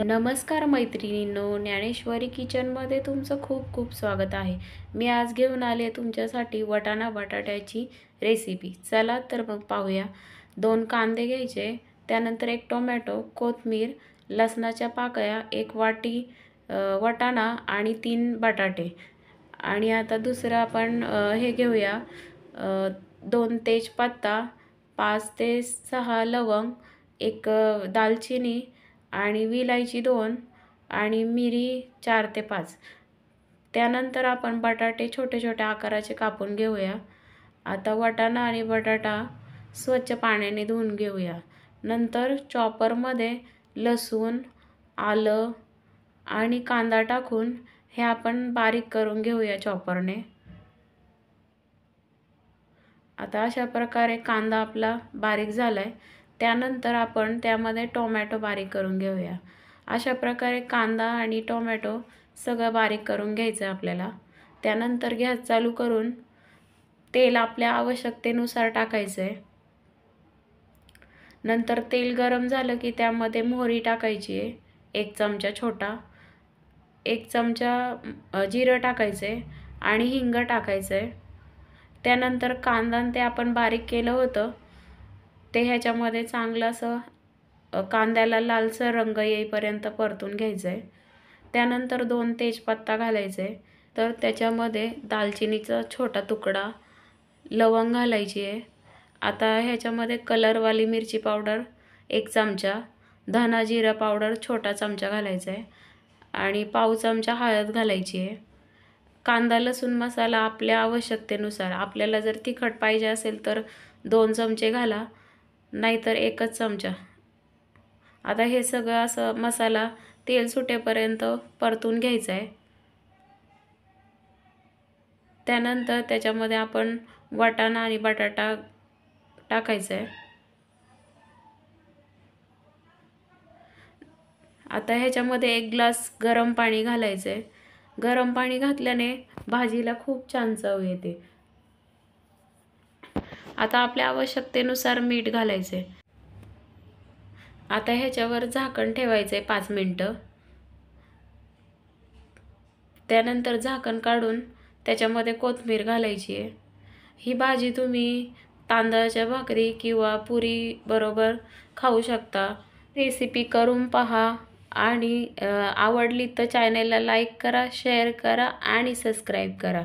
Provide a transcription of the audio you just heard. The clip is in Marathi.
नमस्कार मैत्रिणींनो, ज्ञानेश्वरी किचनमध्ये तुमचं खूप खूप स्वागत आहे। मी आज घेऊन आले तुमच्यासाठी वाटाणा बटाट्याची रेसिपी। चला तर मग पाहूया। 2 कांदे घ्यायचे, त्यानंतर 1 टोमॅटो, कोथिंबीर, लसणाच्या पाकळ्या, 1 वाटी वाटाणा आणि 3 बटाटे। आणि आता दुसरं आपण हे घेऊया, 2 तेजपत्ता, 5 ते 6 लवंग, 1 दालचिनी आणि विलायची 2 आणि मिरी 4 ते 5। त्यानंतर आपण बटाटे छोटे छोटे आकाराचे कापून घेऊया। आता वाटाणा आणि बटाटा स्वच्छ पाण्याने धुवून घेऊया। नंतर चॉपरमध्ये लसूण, आलं आणि कांदा टाकून हे आपण बारीक करून घेऊया चॉपरने। आता अशा प्रकारे कांदा आपला बारीक झालाय। त्यानंतर आपण त्यामध्ये टोमॅटो बारीक करून घेऊया। अशा प्रकारे कांदा आणि टोमॅटो सगळं बारीक करून घ्यायचं आपल्याला। त्यानंतर गॅस चालू करून तेल आपल्या आवश्यकतेनुसार टाकायचं आहे। नंतर तेल गरम झालं की त्यामध्ये मोहरी टाकायची आहे, 1 चमचा छोटा, 1 चमचा जिरं टाकायचं आहे आणि हिंग टाकायचं आहे। त्यानंतर कांदा ते आपण बारीक केलं होतं ते ह्याच्यामध्ये चांगलं असं कांद्याला लालसर रंग येईपर्यंत परतून घ्यायचं आहे। त्यानंतर 2 तेजपत्ता घालायचे, तर त्याच्यामध्ये दालचिनीचा छोटा तुकडा, लवंग घालायची आहे। आता ह्याच्यामध्ये कलरवाली मिरची पावडर 1 चमचा, धना जिरा पावडर छोटा चमचा घालायचा आहे आणि पाव चमचा हळद घालायची आहे। कांदा लसूण मसाला आपल्या आवश्यकतेनुसार, आपल्याला जर तिखट पाहिजे असेल तर 2 चमचे घाला, नाहीतर 1च चमचा। आता हे सगळं असं मसाला तेल सुटेपर्यंत परतून घ्यायचा आहे। त्यानंतर त्याच्यामध्ये आपण वाटाणा आणि बटाटा टाकायचा आहे। आता ह्याच्यामध्ये 1 ग्लास गरम पाणी घालायचं आहे। गरम पाणी घातल्याने भाजीला खूप छान चव येते। आता आपल्या आवश्यकतेनुसार मीठ घालायचे। आता ह्याच्यावर झाकण ठेवायचे 5 मिनिटं। त्यानंतर झाकण काढून त्याच्यामध्ये कोथिंबीर घालायची आहे। ही भाजी तुम्ही तांदळाच्या भाकरी किंवा पुरी बरोबर खाऊ शकता। रेसिपी करून पहा आणि आवडली तर चॅनलला लाईक करा, शेअर करा आणि सबस्क्राईब करा।